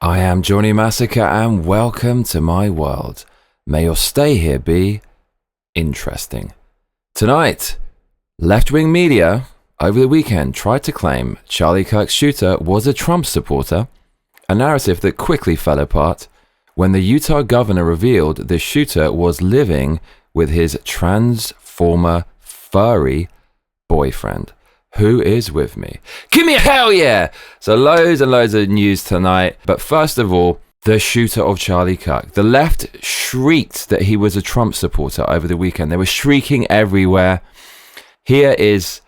I am Johnny Massacre and welcome to my world. May your stay here be interesting. Tonight, left-wing media over the weekend tried to claim Charlie Kirk's shooter was a Trump supporter, a narrative that quickly fell apart when the Utah governor revealed the shooter was living with his transformer furry boyfriend. Who is with me? Give me a hell yeah! So loads and loads of news tonight. But first of all, the shooter of Charlie Kirk. The left shrieked that he was a Trump supporter over the weekend. They were shrieking everywhere. Here is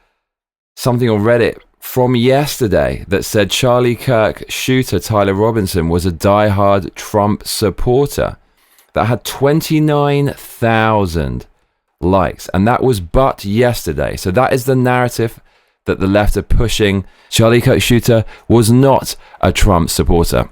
something on Reddit from yesterday that said Charlie Kirk shooter Tyler Robinson was a diehard Trump supporter. That had 29,000 likes. And that was but yesterday. So that is the narrative that the left are pushing. Charlie Kirk shooter was not a Trump supporter.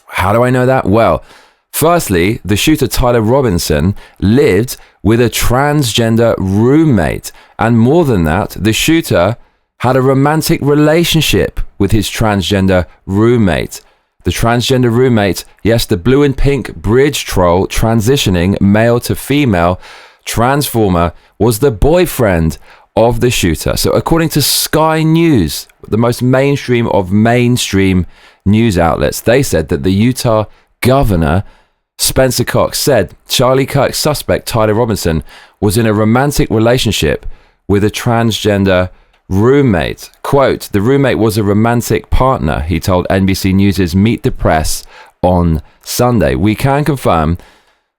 How do I know that? Well, firstly, the shooter Tyler Robinson lived with a transgender roommate. And more than that, the shooter had a romantic relationship with his transgender roommate. The transgender roommate, yes, the blue and pink bridge troll transitioning male to female transformer, was the boyfriend of the shooter. So according to Sky News, the most mainstream of mainstream news outlets, they said that the Utah governor, Spencer Cox, said Charlie Kirk's suspect, Tyler Robinson, was in a romantic relationship with a transgender roommate. Quote, the roommate was a romantic partner, he told NBC News' Meet the Press on Sunday. We can confirm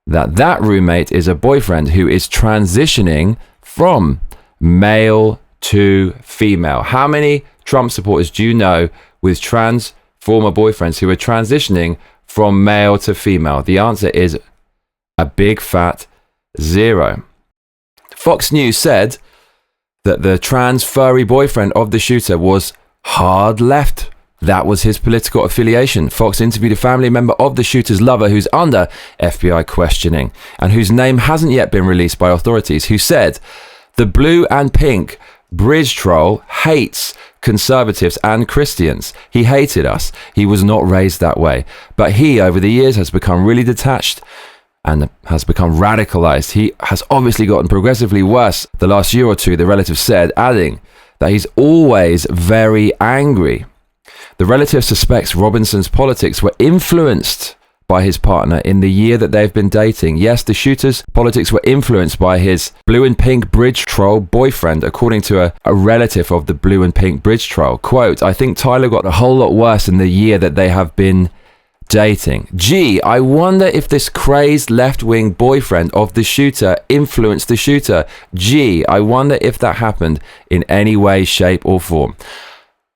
that roommate is a boyfriend who is transitioning from male to female. How many Trump supporters do you know with trans former boyfriends who are transitioning from male to female? The answer is a big fat zero. Fox News said that the trans furry boyfriend of the shooter was hard left. That was his political affiliation. Fox interviewed a family member of the shooter's lover who's under FBI questioning and whose name hasn't yet been released by authorities, who said the blue and pink bridge troll hates conservatives and Christians. He hated us. He was not raised that way. But he, over the years, has become really detached and has become radicalized. He has obviously gotten progressively worse the last year or two, the relative said, adding that he's always very angry. The relative suspects Robinson's politics were influenced by his partner in the year that they've been dating. Yes, the shooter's politics were influenced by his blue and pink bridge troll boyfriend, according to a relative of the blue and pink bridge troll. Quote, I think Tyler got a whole lot worse in the year that they have been dating. Gee, I wonder if this crazed left-wing boyfriend of the shooter influenced the shooter. Gee, I wonder if that happened in any way, shape or form.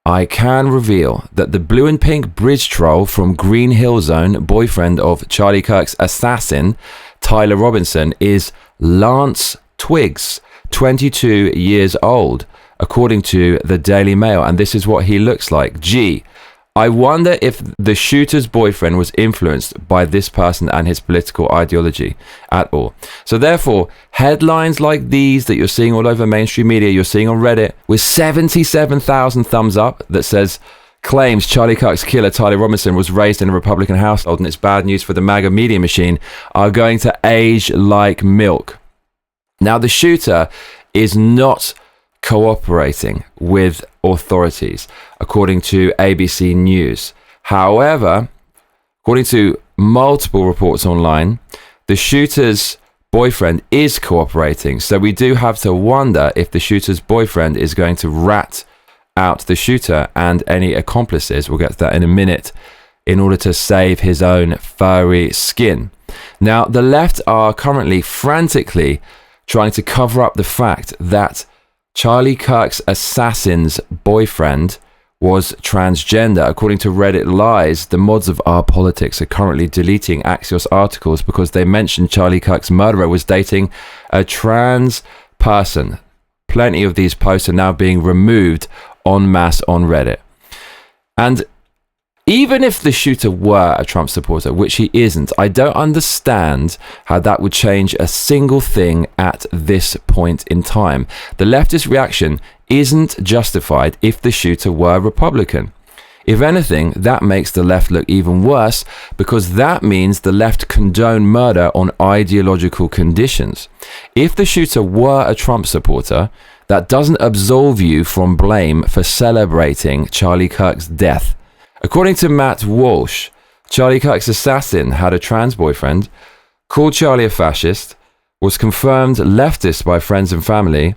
I can reveal that the blue and pink bridge troll from Green Hill Zone, boyfriend of Charlie Kirk's assassin, Tyler Robinson, is Lance Twiggs, 22 years old, according to the Daily Mail. And this is what he looks like. Gee, I wonder if the shooter's boyfriend was influenced by this person and his political ideology at all. So therefore, headlines like these that you're seeing all over mainstream media, you're seeing on Reddit, with 77,000 thumbs up that says, claims Charlie Kirk's killer Tyler Robinson was raised in a Republican household and it's bad news for the MAGA media machine, are going to age like milk. Now, the shooter is not cooperating with authorities, according to ABC News. However, according to multiple reports online, the shooter's boyfriend is cooperating. So we do have to wonder if the shooter's boyfriend is going to rat out the shooter and any accomplices, we'll get to that in a minute, in order to save his own furry skin. Now, the left are currently frantically trying to cover up the fact that Charlie Kirk's assassin's boyfriend was transgender. According to Reddit Lies, the mods of Our Politics are currently deleting Axios articles because they mentioned Charlie Kirk's murderer was dating a trans person. Plenty of these posts are now being removed en masse on Reddit. And even if the shooter were a Trump supporter, which he isn't, I don't understand how that would change a single thing at this point in time. The leftist reaction isn't justified if the shooter were Republican. If anything, that makes the left look even worse, because that means the left condone murder on ideological conditions. If the shooter were a Trump supporter, that doesn't absolve you from blame for celebrating Charlie Kirk's death. According to Matt Walsh, Charlie Kirk's assassin had a trans boyfriend, called Charlie a fascist, was confirmed leftist by friends and family,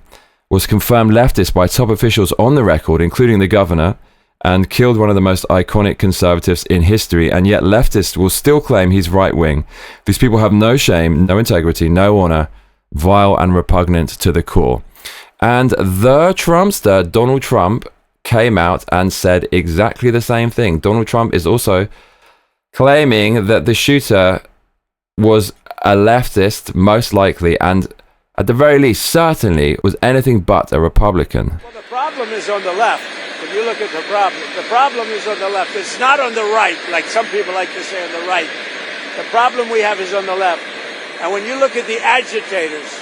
was confirmed leftist by top officials on the record, including the governor, and killed one of the most iconic conservatives in history, and yet leftists will still claim he's right-wing. These people have no shame, no integrity, no honor, vile and repugnant to the core. And the Trumpster, Donald Trump, came out and said exactly the same thing. Donald Trump is also claiming that the shooter was a leftist, most likely, and at the very least, certainly, was anything but a Republican. Well, the problem is on the left. If you look at the problem is on the left. It's not on the right, like some people like to say on the right. The problem we have is on the left. And when you look at the agitators,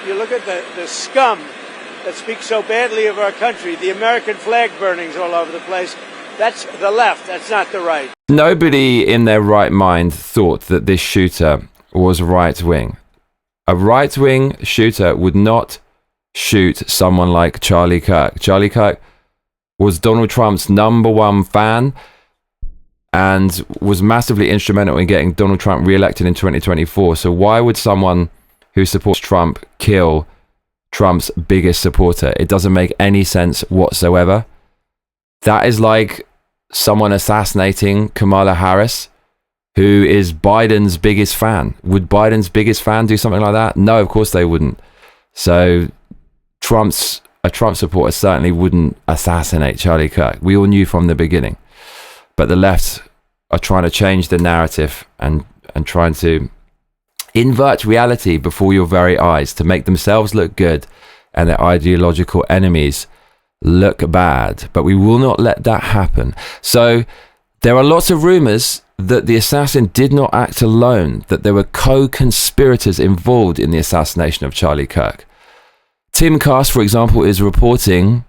you look at the scum that speaks so badly of our country, the American flag burnings all over the place, that's the left, that's not the right. Nobody in their right mind thought that this shooter was right-wing. A right-wing shooter would not shoot someone like Charlie Kirk. Charlie Kirk was Donald Trump's #1 fan and was massively instrumental in getting Donald Trump re-elected in 2024. So why would someone who supports Trump kill Trump's biggest supporter? It doesn't make any sense whatsoever. That is like someone assassinating Kamala Harris, who is Biden's biggest fan. Would Biden's biggest fan do something like that? No, of course they wouldn't. So a Trump supporter certainly wouldn't assassinate Charlie Kirk. We all knew from the beginning. But the left are trying to change the narrative and trying to invert reality before your very eyes to make themselves look good and their ideological enemies look bad. But we will not let that happen. So there are lots of rumors that the assassin did not act alone, that there were co-conspirators involved in the assassination of Charlie Kirk. Tim Cast, for example, is reporting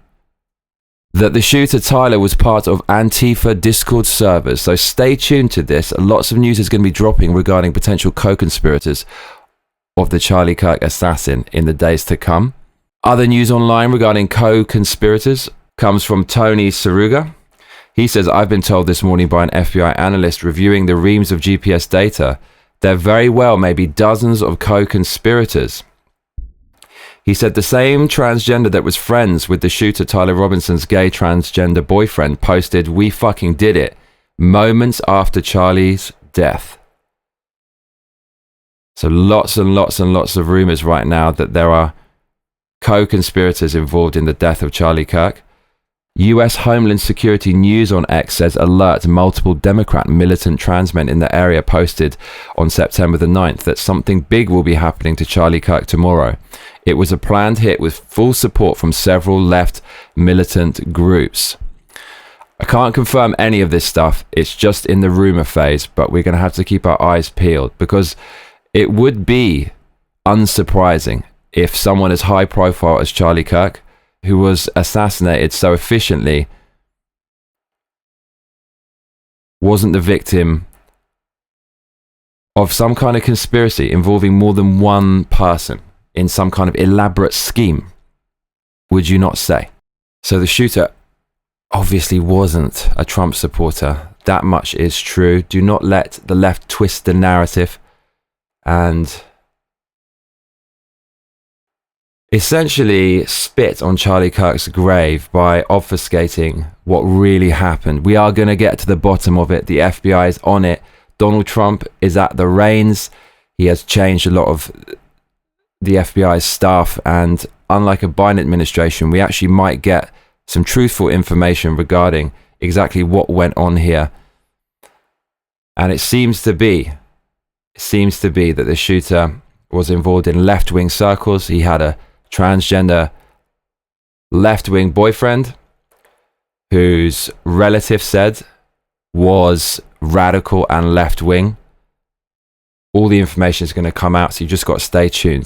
that the shooter Tyler was part of Antifa Discord servers. So stay tuned to this. Lots of news is going to be dropping regarding potential co-conspirators of the Charlie Kirk assassin in the days to come. Other news online regarding co-conspirators comes from Tony Saruga. He says, I've been told this morning by an FBI analyst reviewing the reams of GPS data, there very well may be dozens of co-conspirators. He said the same transgender that was friends with the shooter Tyler Robinson's gay transgender boyfriend posted, "We fucking did it," moments after Charlie's death. So lots and lots and lots of rumors right now that there are co-conspirators involved in the death of Charlie Kirk. US Homeland Security News on X says alert multiple Democrat militant trans men in the area posted on September the 9th that something big will be happening to Charlie Kirk tomorrow. It was a planned hit with full support from several left militant groups. I can't confirm any of this stuff. It's just in the rumor phase, but we're going to have to keep our eyes peeled because it would be unsurprising if someone as high profile as Charlie Kirk, who was assassinated so efficiently, wasn't the victim of some kind of conspiracy involving more than one person in some kind of elaborate scheme, would you not say? So the shooter obviously wasn't a Trump supporter. That much is true. Do not let the left twist the narrative and essentially spit on Charlie Kirk's grave by obfuscating what really happened. We are going to get to the bottom of it. The FBI is on it. Donald Trump is at the reins. He has changed a lot of the FBI's staff, and unlike a Biden administration, we actually might get some truthful information regarding exactly what went on here. And it seems to be that the shooter was involved in left-wing circles. He had a transgender left-wing boyfriend whose relative said was radical and left-wing. All the information is going to come out, so you just got to stay tuned.